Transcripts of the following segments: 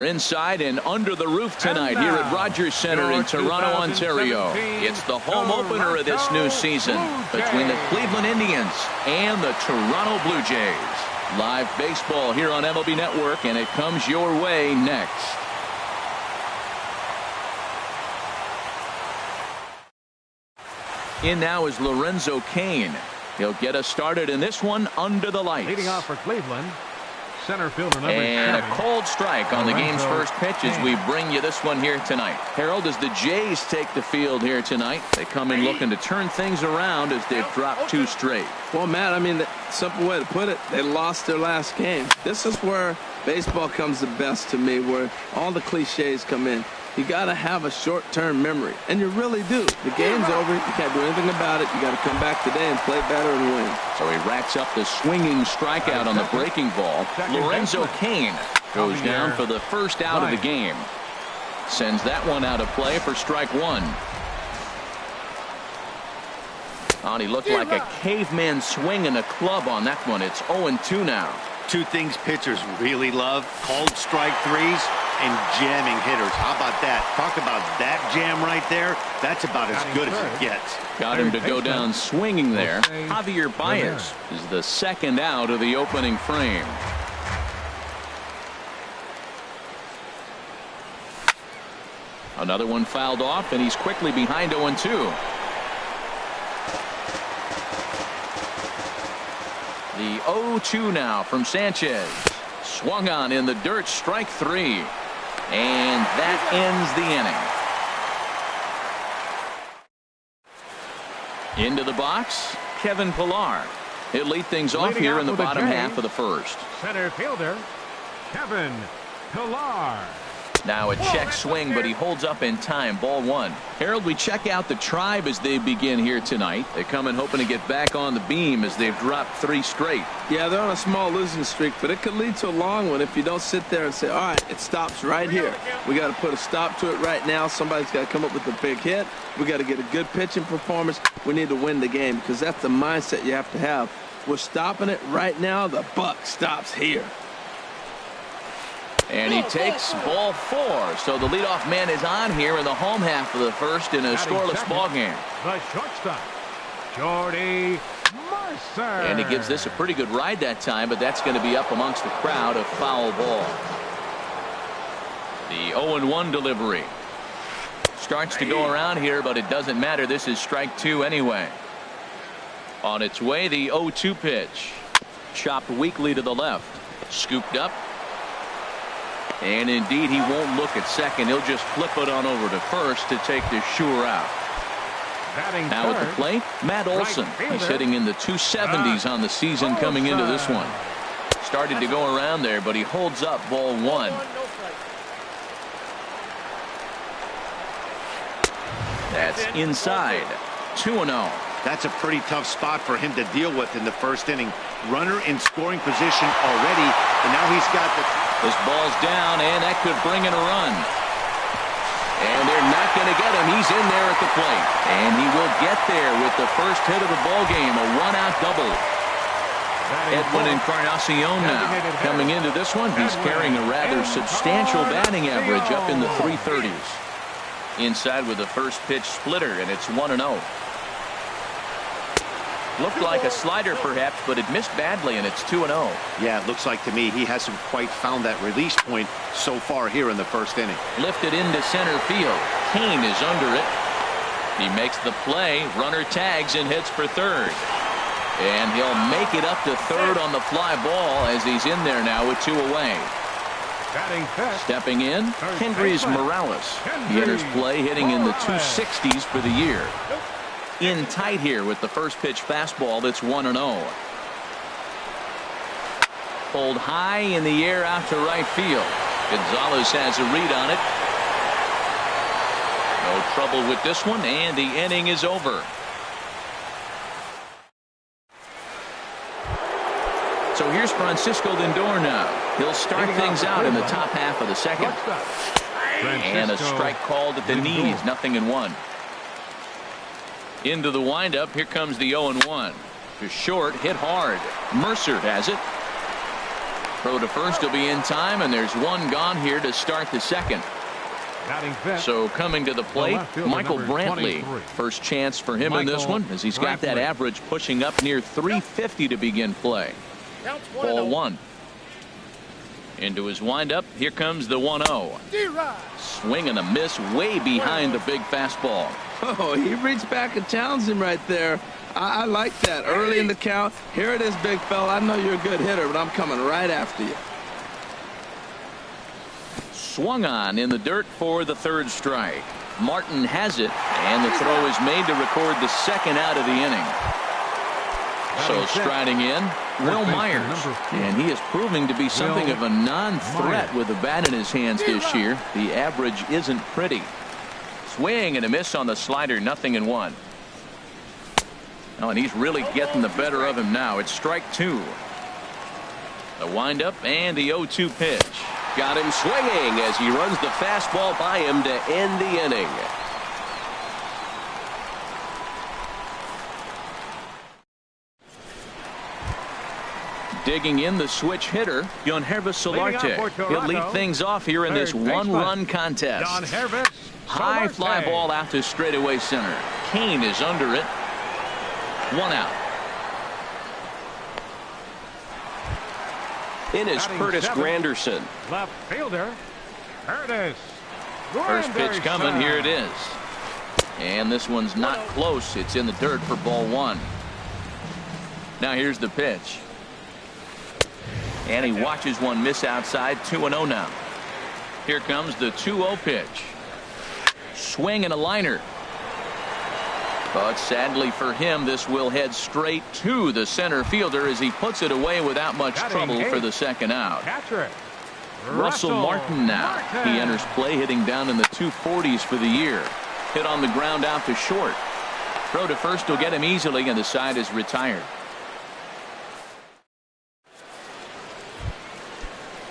Inside and under the roof tonight here at Rogers Center in Toronto, Ontario. It's the home opener of this new season between the Cleveland Indians and the Toronto Blue Jays. Live baseball here on MLB Network, and it comes your way next. In now is Lorenzo Cain. He'll get us started in this one under the lights. Leading off for Cleveland, center fielder number 7. And a cold strike on the game's first pitch as we bring you this one here tonight. Harold, as the Jays take the field here tonight, they come in looking to turn things around as they've dropped 2 straight. Well, Matt, I mean, the simple way to put it, they lost their last game. This is where baseball comes the best to me, where all the cliches come in. You got to have a short-term memory, and you really do. The game's over. You can't do anything about it. You got to come back today and play better and win. So he racks up the swinging strikeout on the breaking ball. Lorenzo Cain goes down for the first out of the game. Sends that one out of play for strike 1. Oh, he looked like a caveman swinging a club on that one. It's 0-2 now. 2 things pitchers really love: cold strike threes and jamming hitters. How about that? Talk about that jam right there. That's about as good as it gets. Got him to go down swinging there. Javier Baez is the second out of the opening frame. Another one fouled off, and he's quickly behind 0-2. The 0-2 now from Sanchez. Swung on in the dirt, strike 3. And that ends the inning. Into the box, Kevin Pillar. He'll lead things off here in the bottom half of the first. Center fielder, Kevin Pillar. Now a check swing, but he holds up in time. Ball 1. Harold, we check out the Tribe as they begin here tonight. They come in hoping to get back on the beam as they've dropped 3 straight. Yeah, they're on a small losing streak, but it could lead to a long one if you don't sit there and say, all right, it stops right here. We got to put a stop to it right now. Somebody's got to come up with a big hit. We got to get a good pitching performance. We need to win the game, because that's the mindset you have to have. We're stopping it right now. The buck stops here. And he takes ball 4. So the leadoff man is on here in the home half of the first in a scoreless ball game. The shortstop, Jordy Mercer. And he gives this a pretty good ride that time, but that's going to be up amongst the crowd. A foul ball. The 0-1 delivery. Starts to go around here, but it doesn't matter. This is strike 2 anyway. On its way, the 0-2 pitch. Chopped weakly to the left. Scooped up. And indeed, he won't look at second. He'll just flip it on over to first to take the sure out. Now at the plate, Matt Olson. He's hitting in the 270s on the season coming into this one. Started to go around there, but he holds up ball 1. That's inside. 2-0. That's a pretty tough spot for him to deal with in the first inning. Runner in scoring position already, and now he's got the... This ball's down, and that could bring in a run. And they're not going to get him. He's in there at the plate. And he will get there with the first hit of the ball game, a 1-out double. Edwin Encarnacion now. Coming into this one, he's carrying a rather substantial batting average up in the 330s. Inside with the first pitch splitter, and it's 1-0. Looked like a slider perhaps, but it missed badly, and it's 2-0. Yeah, it looks like to me he hasn't quite found that release point so far here in the first inning. Lifted into center field. Cain is under it. He makes the play. Runner tags and hits for third. And he'll make it up to third on the fly ball as he's in there now with 2 away. Stepping in, Kendrys Morales. He enters play hitting in the 260s for the year. In tight here with the first pitch fastball. That's 1-0. Pulled high in the air out to right field. Gonzalez has a read on it. No trouble with this one, and the inning is over. So here's Francisco Lindor now. He'll start things out in the top half of the second. And a strike called at the knees. 0-1. Into the windup. Here comes the 0-1. To short, hit hard. Mercer has it. Throw to first will be in time, and there's one gone here to start the second. Batting fifth. So coming to the plate, left fielder, Michael number Brantley. 23. First chance for him in this Michael one, as he's got that Brantley. average pushing up near 350 to begin play. Ball one. Into his windup. Here comes the 1-0. Swing and a miss way behind the big fastball. Oh, he reached back and challenged him right there. I like that. Early in the count. Here it is, big fella. I know you're a good hitter, but I'm coming right after you. Swung on in the dirt for the third strike. Martin has it, and the throw is made to record the second out of the inning. So striding in, Will Myers, and he is proving to be something of a non-threat with the bat in his hands this year. The average isn't pretty. Swing and a miss on the slider, 0-1. Oh, and he's really getting the better of him now. It's strike two. The windup and the 0-2 pitch. Got him swinging as he runs the fastball by him to end the inning. Digging in the switch hitter, Yangervis Solarte. He'll lead things off here in this one-run contest. High fly ball out to straightaway center. Kane is under it. One out. In is Curtis Granderson. Left fielder, Curtis. First pitch coming. Here it is. And this one's not close. It's in the dirt for ball one. Now here's the pitch. And he watches one miss outside. 2-0 now. Here comes the 2-0 pitch. Swing and a liner. But sadly for him, this will head straight to the center fielder as he puts it away without much trouble for the second out. Russell Martin now. He enters play hitting down in the 240s for the year. Hit on the ground out to short. Throw to first will get him easily, and the side is retired.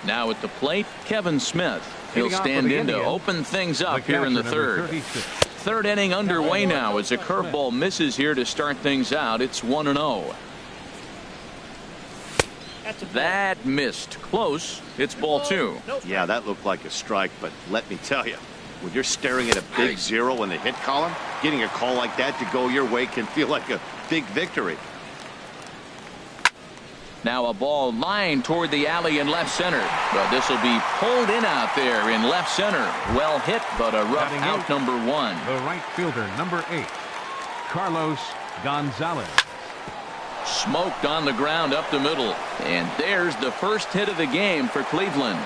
Now at the plate, Kevin Smith. He'll stand in to open things up here in the third. Third inning underway now as a curveball misses here to start things out. It's 1-0. That missed close. It's ball two. Yeah, that looked like a strike, but let me tell you, when you're staring at a big zero in the hit column, getting a call like that to go your way can feel like a big victory. Now a ball lined toward the alley in left center, but this will be pulled in out there in left center. Well hit, but a rough out, number one. The right fielder, number 8, Carlos Gonzalez. Smoked on the ground up the middle, and there's the first hit of the game for Cleveland.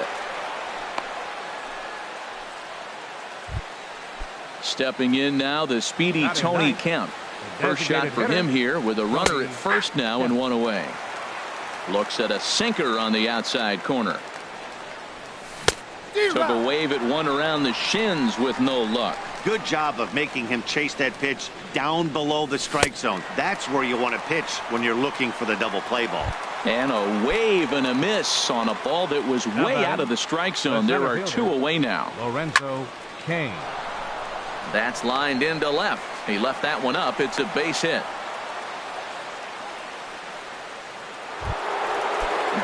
Stepping in now, the speedy Tony Kemp. First shot for him here with a runner at first now and one away. Looks at a sinker on the outside corner. Took a wave at one around the shins with no luck. Good job of making him chase that pitch down below the strike zone. That's where you want to pitch when you're looking for the double play ball. And a wave and a miss on a ball that was way out of the strike zone. There are two away now. Lorenzo Cain. That's lined into left. He left that one up. It's a base hit.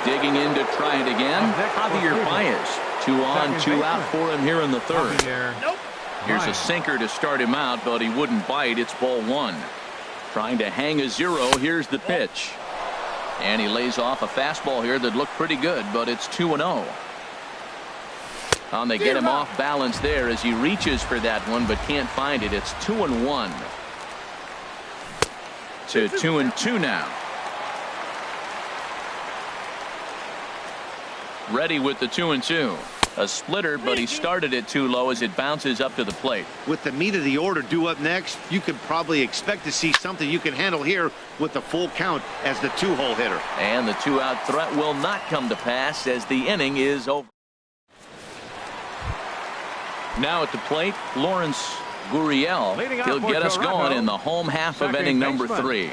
Digging in to try it again. Javier Baez. 2 on, 2 out for him here in the third. Here's a sinker to start him out, but he wouldn't bite. It's ball one. Trying to hang a zero. Here's the pitch. And he lays off a fastball here that looked pretty good, but it's 2-0. They get him off balance there as he reaches for that one, but can't find it. It's 2-1. To 2-2 now. Ready with the 2-2. A splitter, but he started it too low as it bounces up to the plate. With the meat of the order due up next, you could probably expect to see something you can handle here with the full count as the 2-hole hitter. And the 2-out threat will not come to pass as the inning is over. Now at the plate, Lawrence Gurriel. He'll get us going in the home half of inning number 3.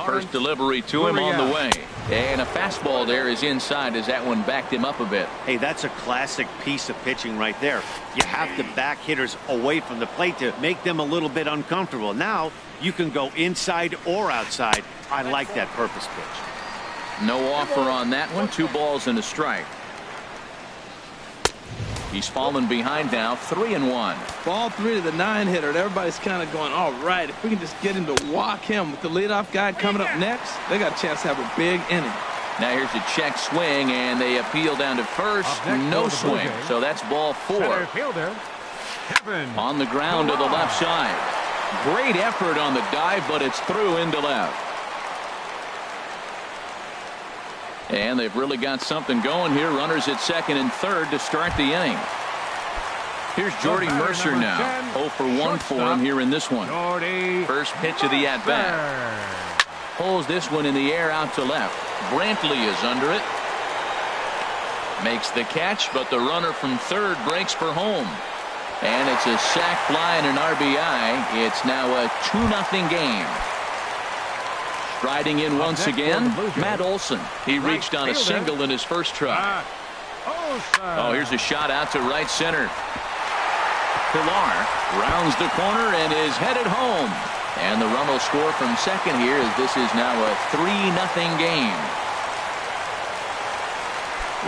First delivery to him on the way. And a fastball there is inside as that one backed him up a bit. Hey, that's a classic piece of pitching right there. You have to back hitters away from the plate to make them a little bit uncomfortable. Now you can go inside or outside. I like that purpose pitch. No offer on that one. 2 balls and a strike. He's fallen behind now, 3-1. Ball 3 to the 9-hitter. Everybody's kind of going, all right, if we can just get him to walk him with the leadoff guy coming up next, they got a chance to have a big inning. Now here's a check swing, and they appeal down to first. No swing. So that's ball 4. Center fielder, Kevin On the ground to the left side. Great effort on the dive, but it's through into left. And they've really got something going here. Runners at second and third to start the inning. Here's Jordy Mercer now. 0 for 1 for him here in this one. First pitch of the at-bat. Pulls this one in the air out to left. Brantley is under it. Makes the catch, but the runner from third breaks for home. And it's a sac fly and an RBI. It's now a 2-0 game. Striding in once again, Matt Olson. He reached on a single in his first try. Oh, here's a shot out to right center. Pilar rounds the corner and is headed home. And the run will score from second here as this is now a 3-0 game.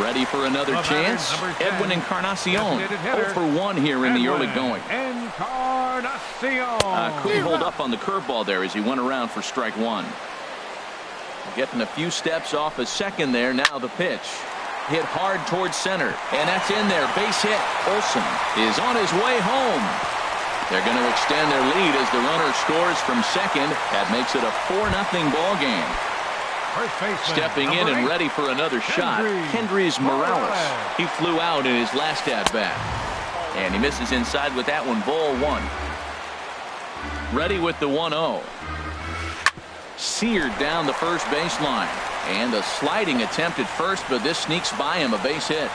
Ready for another chance? Edwin Encarnacion. 0 for 1 here in the early going. Couldn't hold up on the curveball there as he went around for strike 1. Getting a few steps off a second there. Now the pitch. Hit hard towards center. And that's in there. Base hit. Olson is on his way home. They're going to extend their lead as the runner scores from second. That makes it a 4-0 ball game. Stepping in and ready for another shot, Kendrys Morales. He flew out in his last at-bat. And he misses inside with that one. Ball 1. Ready with the 1-0. Seared down the first baseline. And a sliding attempt at first, but this sneaks by him, a base hit.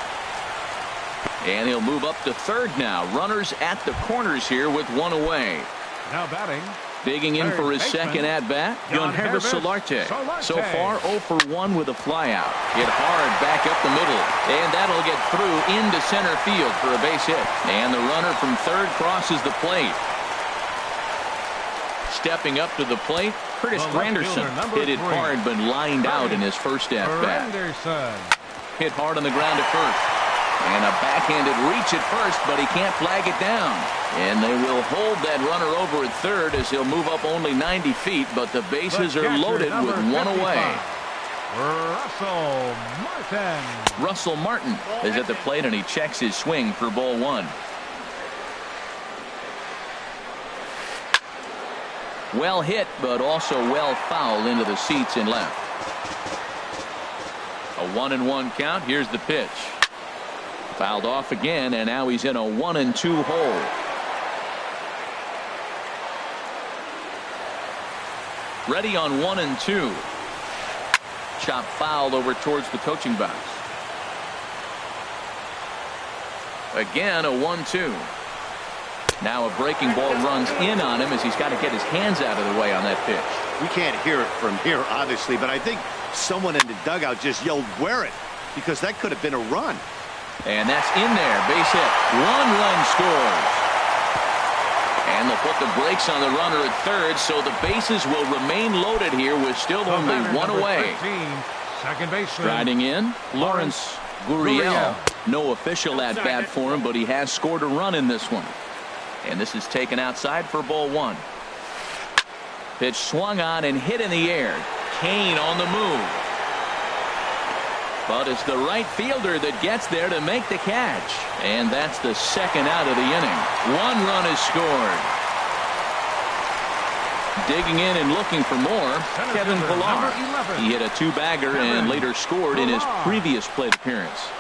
And he'll move up to third now. Runners at the corners here with 1 away. Now batting. Digging in for his second at-bat, Yangervis Solarte. So far 0 for 1 with a flyout. Hit hard back up the middle. And that'll get through into center field for a base hit. And the runner from third crosses the plate. Stepping up to the plate, Curtis Granderson. Hit it hard but lined out in his first at-bat. Hit hard on the ground at first. And a backhanded reach at first, but he can't flag it down. And they will hold that runner over at third as he'll move up only 90 feet, but the bases are loaded with 1 away. Russell Martin is at the plate, and he checks his swing for ball 1. Well hit, but also well fouled into the seats in left. A 1-1 count. Here's the pitch. Fouled off again, and now he's in a 1-2 hole. Ready on 1-2. Chop fouled over towards the coaching box. Again, a 1-2. Now a breaking ball runs in on him as he's got to get his hands out of the way on that pitch. We can't hear it from here, obviously, but I think someone in the dugout just yelled, "Wear it," because that could have been a run. And that's in there. Base hit. 1 run scores. And they'll put the brakes on the runner at third, so the bases will remain loaded here with still only 1 away. Striding in, Lawrence Gurriel. No official at-bat for him, but he has scored a run in this one. And this is taken outside for ball 1. Pitch swung on and hit in the air. Kane on the move. But it's the right fielder that gets there to make the catch. And that's the second out of the inning. 1 run is scored. Digging in and looking for more, Kevin Pilar. He hit a 2-bagger and later scored in his previous plate appearance.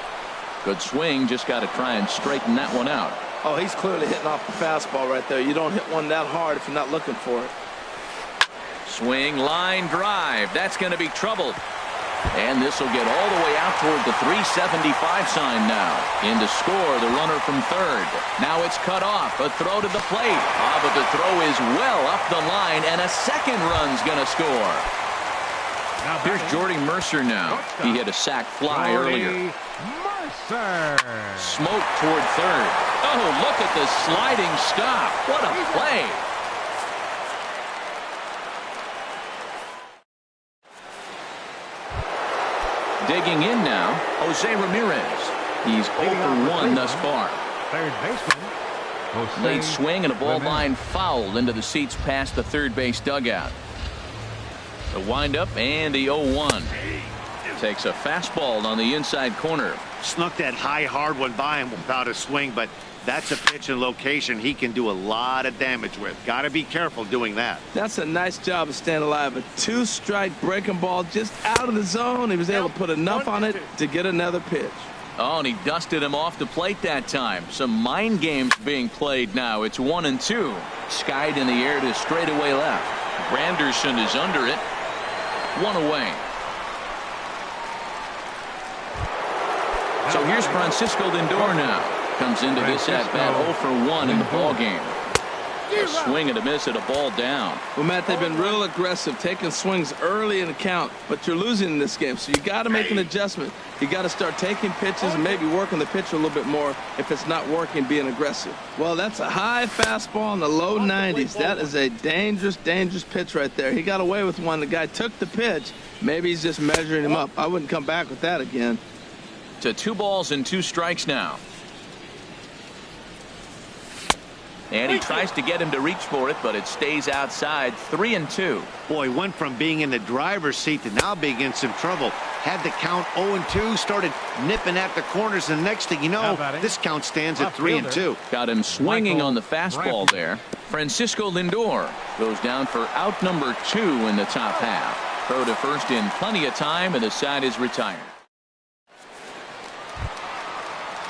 Good swing, just got to try and straighten that one out. Oh, he's clearly hitting off the fastball right there. You don't hit one that hard if you're not looking for it. Swing, line drive. That's going to be trouble. And this will get all the way out toward the 375 sign now. In to score, the runner from third. Now it's cut off. A throw to the plate. But the throw is well up the line, and a second run's going to score. Here's Jordy Mercer now. He hit a sac fly earlier. Smoke toward third. Oh, look at the sliding stop. What a play. Digging in now, Jose Ramirez. He's 0 for 1 thus far. Third baseman. Jose Late swing and a ball Ramirez. line fouled into the seats past the third base dugout. The windup and the 0-1. Takes a fastball on the inside corner. Snuck that high hard one by him without a swing, but that's a pitch and location he can do a lot of damage with. Got to be careful doing that. That's a nice job of staying alive. A 2-strike breaking ball just out of the zone. He was able to put enough on it to get another pitch. Oh, and he dusted him off the plate that time. Some mind games being played now. It's 1-2. Skied in the air to straightaway left. Granderson is under it. 1 away. So here's Francisco Lindor now. Comes into this at bat 0 for 1 in the ball game. A swing and a miss at a ball down. Well, Matt, they've been real aggressive, taking swings early in the count, but you're losing in this game, so you got to make an adjustment. You got to start taking pitches and maybe working the pitcher a little bit more if it's not working, being aggressive. Well, that's a high fastball in the low 90s. That is a dangerous, dangerous pitch right there. He got away with one. The guy took the pitch. Maybe he's just measuring him up. I wouldn't come back with that again. To 2 balls and 2 strikes now. And he tries to get him to reach for it, but it stays outside. 3-2. Boy, went from being in the driver's seat to now being in some trouble. Had the count 0-2, started nipping at the corners, and the next thing you know, this count stands at 3-2. Got him swinging on the fastball there. Francisco Lindor goes down for out number 2 in the top half. Throw to first in plenty of time, and the side is retired.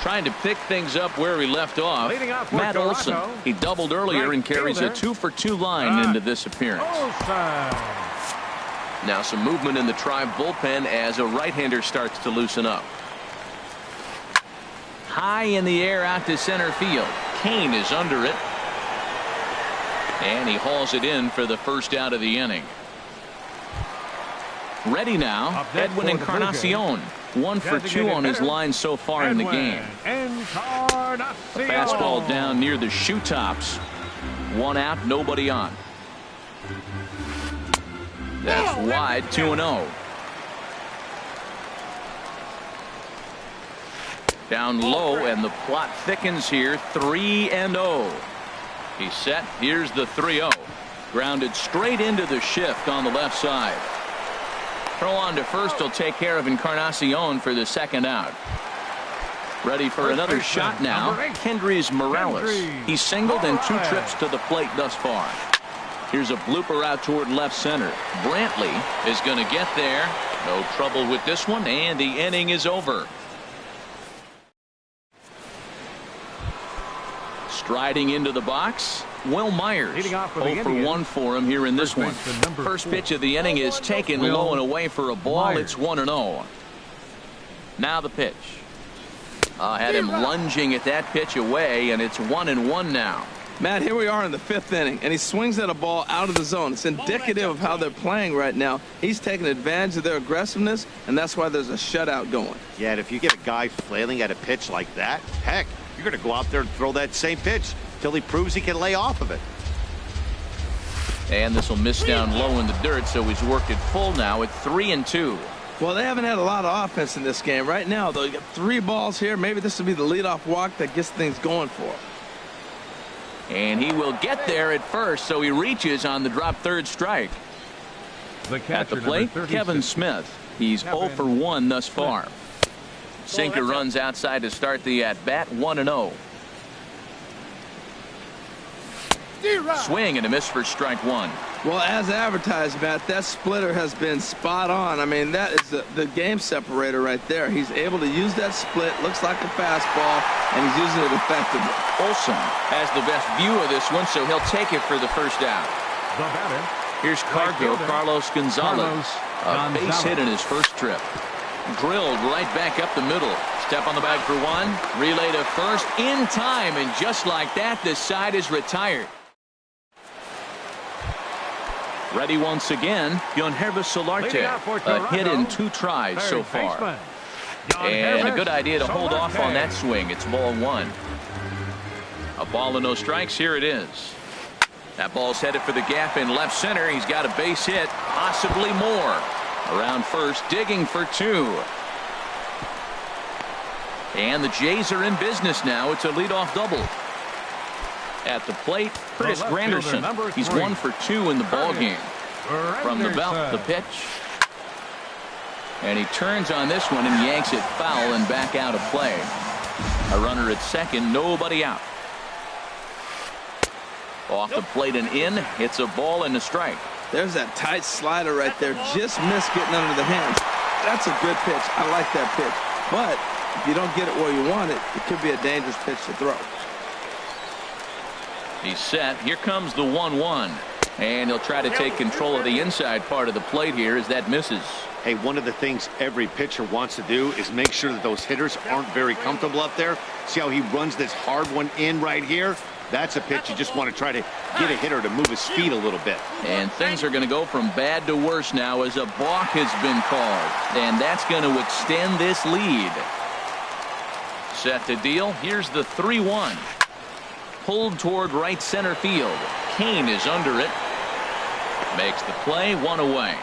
Trying to pick things up where he left off. Matt Olson. He doubled earlier and carries a 2 for 2 line into this appearance. Now some movement in the Tribe bullpen as a right-hander starts to loosen up. High in the air out to center field. Kane is under it. And he hauls it in for the first out of the inning. Ready now, Edwin Encarnacion. 1 for 2 on his line so far in the game. A fastball down near the shoe tops. 1 out, nobody on. That's wide, 2-0. Down low, and the plot thickens here, 3-0. He's set. Here's the 3-0. Grounded straight into the shift on the left side. Throw on to first will take care of Encarnacion for the second out. Ready for another shot now. Kendrys Morales. He's singled in 2 trips to the plate thus far. Here's a blooper out toward left center. Brantley is going to get there. No trouble with this one, and the inning is over. Striding into the box, Will Myers. 0 for 1 for him here in this one. First pitch of the inning is taken low and away for a ball. It's 1-0. Now the pitch. Had him lunging at that pitch away, and it's 1-1 now. Matt, here we are in the 5th inning, and he swings at a ball out of the zone. It's indicative of how they're playing right now. He's taking advantage of their aggressiveness, and that's why there's a shutout going. Yeah, and if you get a guy flailing at a pitch like that, heck, you're going to go out there and throw that same pitch till he proves he can lay off of it. And this will miss down low in the dirt, so he's worked it full now at 3-2. Well, they haven't had a lot of offense in this game. Right now, though, you got 3 balls here. Maybe this will be the leadoff walk that gets things going for him. And he will get there at first, so he reaches on the drop third strike. At the plate, Kevin Smith. He's 0 for 1 thus far. Sinker runs outside to start the at-bat, 1-0. Swing and a miss for strike 1. Well, as advertised, Matt, that splitter has been spot on. I mean, that is the game separator right there. He's able to use that split, looks like a fastball, and he's using it effectively. Olson has the best view of this one, so he'll take it for the first out. Here's Carlos Gonzalez. A base hit in his first trip. Drilled right back up the middle. Step on the bag for 1. Relay to first in time, and just like that, the side is retired. Ready once again, Yangervis Solarte. A hit in 2 tries so far. And a good idea to hold off on that swing. It's ball 1. A ball and no strikes. Here it is. That ball's headed for the gap in left center. He's got a base hit, possibly more. Around first, digging for 2. And the Jays are in business now. It's a leadoff double. At the plate, Curtis Granderson. He's 1 for 2 in the ball game. From the belt, the pitch. And he turns on this one and yanks it foul and back out of play. A runner at second, nobody out. Off the plate and in. It's a ball and a strike. There's that tight slider right there. Just missed getting under the hands. That's a good pitch. I like that pitch. But if you don't get it where you want it, it could be a dangerous pitch to throw. He's set. Here comes the 1-1. And he'll try to take control of the inside part of the plate here as that misses. Hey, one of the things every pitcher wants to do is make sure that those hitters aren't very comfortable up there. See how he runs this hard one in right here? That's a pitch you just want to try to get a hitter to move his feet a little bit. And things are going to go from bad to worse now as a balk has been called. And that's going to extend this lead. Set to deal. Here's the 3-1. Pulled toward right center field. Kane is under it. Makes the play, 1 away.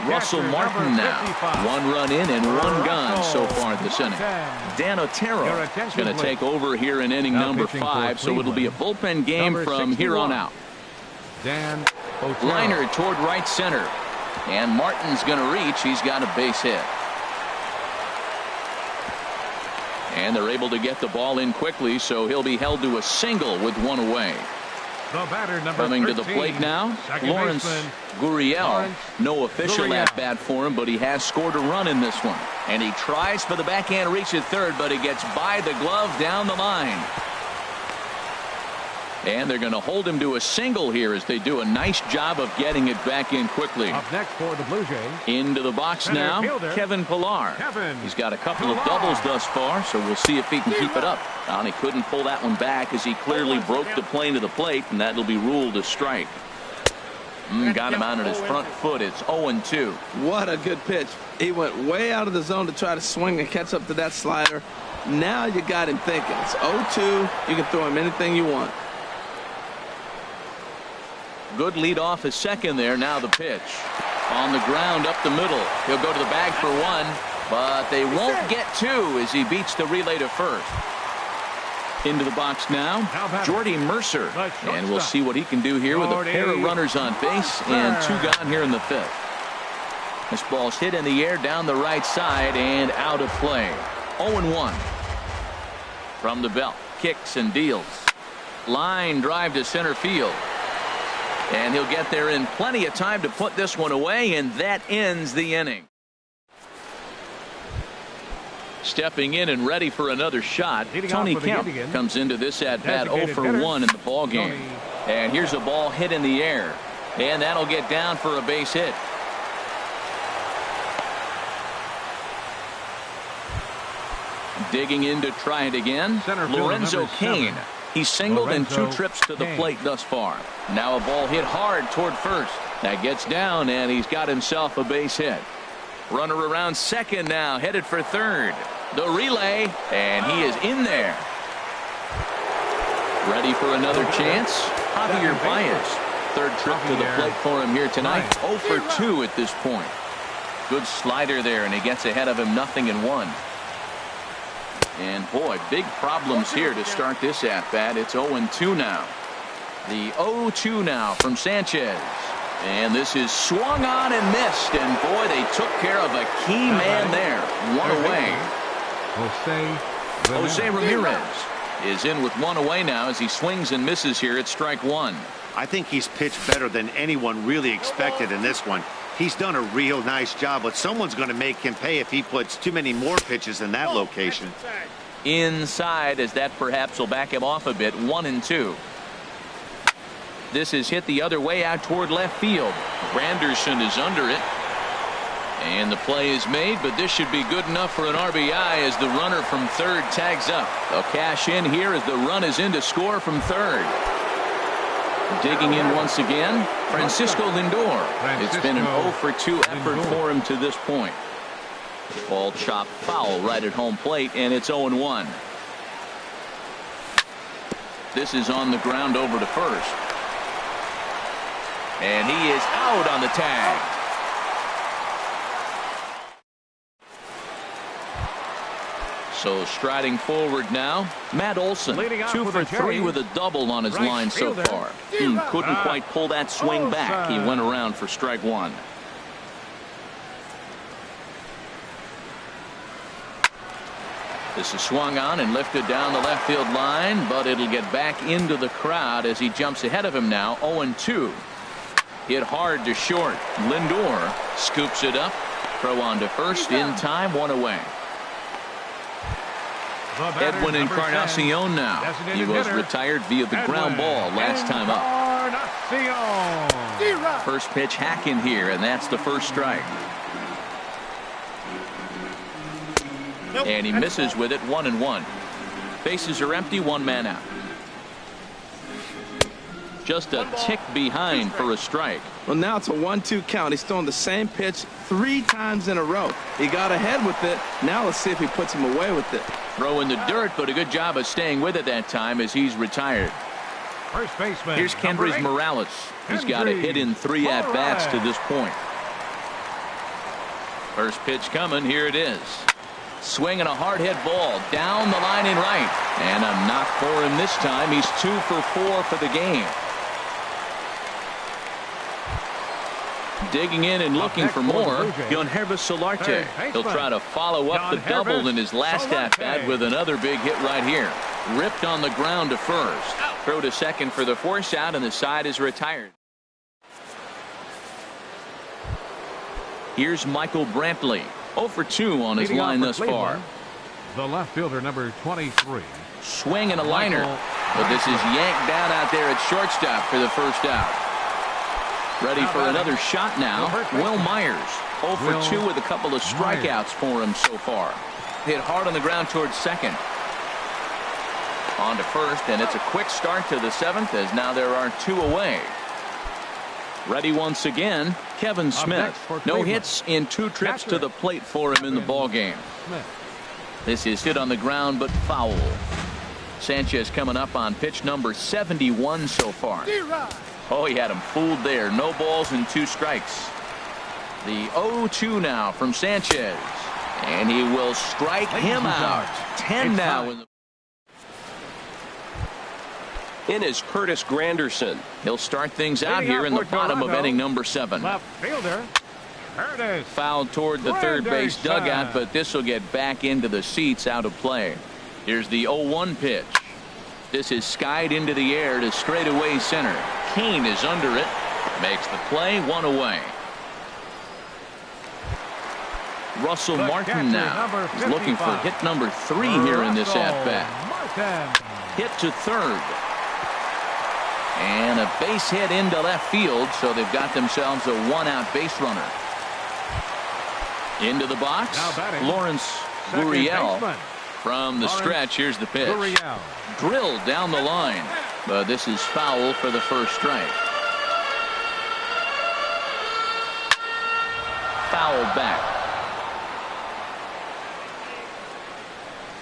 Russell Martin now. 1 run in and 1 gone so far this inning. Dan Otero is going to take over here in inning number 5, so it'll be a bullpen game from here on out. Dan Otero. Liner toward right center. And Martin's going to reach. He's got a base hit. And they're able to get the ball in quickly, so he'll be held to a single with 1 away. The batter, number Coming 13, to the plate now, second Lawrence baseman, Gurriel. Lawrence No official Gurriel. at bat for him, but he has scored a run in this one. And he tries for the backhand reach at third, but he gets by the glove down the line. And they're going to hold him to a single here as they do a nice job of getting it back in quickly. Up next for the Blue Jays. Into the box Center now, fielder, Kevin Pillar. He's got a couple of doubles thus far, so we'll see if he can keep it up. And he couldn't pull that one back as he clearly broke the plane to the plate, and that'll be ruled a strike. Got him out on his front foot. It's 0-2. What a good pitch. He went way out of the zone to try to swing and catch up to that slider. Now you got him thinking. It's 0-2. You can throw him anything you want. Good lead off his second there. Now the pitch. On the ground up the middle. He'll go to the bag for 1, but they won't get 2 as he beats the relay to first. Into the box now, Jordy Mercer. And we'll see what he can do here with a pair of runners on base and 2 gone here in the 5th. This ball's hit in the air down the right side and out of play. 0-1. From the belt. Kicks and deals. Line drive to center field. And he'll get there in plenty of time to put this one away, and that ends the inning. Stepping in and ready for another shot, Tony Kemp comes into this at bat 0 for 1 in the ball game. And here's a ball hit in the air, and that'll get down for a base hit. Digging in to try it again, Lorenzo Cain. He's singled in 2 trips to the plate thus far. Now a ball hit hard toward first. That gets down, and he's got himself a base hit. Runner around second now, headed for third. The relay, and he is in there. Ready for another chance? Javier Baez. 3rd trip to the plate for him here tonight. 0 for 2 at this point. Good slider there, and he gets ahead of him 0-1. And boy, big problems here to start this at bat. It's 0-2 now. The 0-2 now from Sanchez. And this is swung on and missed. And boy, they took care of a key man there. 1 away. Jose Ramirez is in with 1 away now as he swings and misses here at strike 1. I think he's pitched better than anyone really expected in this one. He's done a real nice job, but someone's going to make him pay if he puts too many more pitches in that location. Inside, as that perhaps will back him off a bit. 1-2. This is hit the other way out toward left field. Granderson is under it. And the play is made, but this should be good enough for an RBI as the runner from third tags up. They'll cash in here as the run is in to score from third. Digging in once again, Francisco Lindor. It's been an 0 for 2 effort for him to this point. Ball chopped foul right at home plate, and it's 0-1. This is on the ground over to first. And he is out on the tag. So striding forward now, Matt Olson, Leading off 2 with for a 3 J. with a double on his Right line so fielder, far. Couldn't D-Rod. quite pull that swing back. He Olson. went around for strike 1. This is swung on and lifted down the left field line, but it'll get back into the crowd as he jumps ahead of him now. 0-2. Hit hard to short. Lindor scoops it up. Throw on to first in time. 1 away. Edwin Encarnacion now. He was retired via the ground ball last time up. First pitch hack in here, and that's the first strike. And he misses with it. 1-1. Bases are empty. 1 man out. Just a tick behind for a strike. Well, now it's a 1-2 count. He's throwing the same pitch 3 times in a row. He got ahead with it. Now let's see if he puts him away with it. Throw in the dirt, but a good job of staying with it that time as he's retired. First baseman. Here's Kendrys Morales. He's got a hit in 3 at-bats to this point. First pitch coming. Here it is. Swinging a hard hit ball down the line in right. And a knock for him this time. He's 2 for 4 for the game. Digging in and looking for more. Yangervis Solarte. He'll try to follow up the double in his last at-bat with another big hit right here. Ripped on the ground to first. Throw to second for the force out, and the side is retired. Here's Michael Brantley. 0 for 2 on his line thus far. The left fielder, number 23. Swing and a liner. But this is yanked down out there at shortstop for the first out. Ready for another shot now. Will Myers. 0 for 2 with a couple of strikeouts for him so far. Hit hard on the ground towards second. On to first, and it's a quick start to the 7th as now there are 2 away. Ready once again, Kevin Smith. No hits in 2 trips to the plate for him in the ballgame. This is hit on the ground, but foul. Sanchez coming up on pitch number 71 so far. Oh, he had him fooled there. No balls and 2 strikes. The 0-2 now from Sanchez. And he will strike him out. 10 now. In is Curtis Granderson. He'll start things out here in the bottom of inning number 7. Left fielder. Curtis. Fouled toward the third base dugout, but this will get back into the seats, out of play. Here's the 0-1 pitch. This is skied into the air to straightaway center. Kane is under it. Makes the play. 1 away. Russell Martin now. He's looking for hit number 3 here in this at-bat. Hit to third. And a base hit into left field, so they've got themselves a 1-out base runner. Into the box, Lawrence Gurriel. From the stretch, here's the pitch. Drilled down the line, but this is foul for the first strike. Foul back.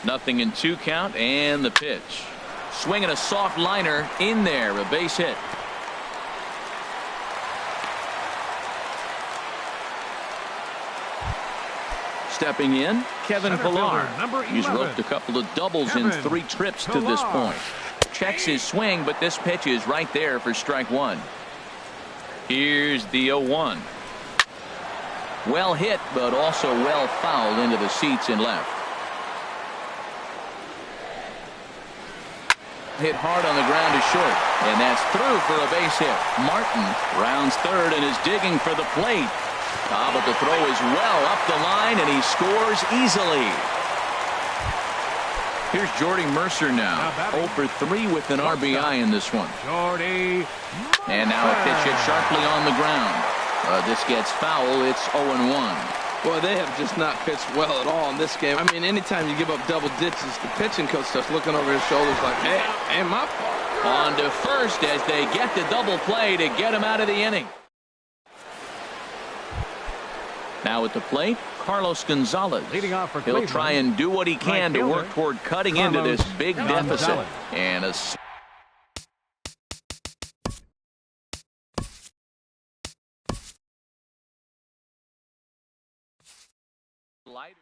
0-2 count, and the pitch. Swinging a soft liner in there, a base hit. Stepping in, Kevin Pillar. He's roped a couple of doubles in 3 trips to this point. Checks his swing, but this pitch is right there for strike 1. Here's the 0-1. Well hit, but also well fouled into the seats in left. Hit hard on the ground to short, and that's through for a base hit. Martin rounds third and is digging for the plate. But the throw is well up the line, and he scores easily. Here's Jordy Mercer now. 0 for 3 with an RBI in this one. And now a pitch hit sharply on the ground. This gets foul. It's 0-1. Boy, they have just not pitched well at all in this game. I mean, anytime you give up double digits, the pitching coach starts looking over his shoulders like, hey, ain't my fault. On to first as they get the double play to get him out of the inning. Now at the plate, Carlos Gonzalez. He'll try and do what he can to work toward cutting into this big deficit. And a slider.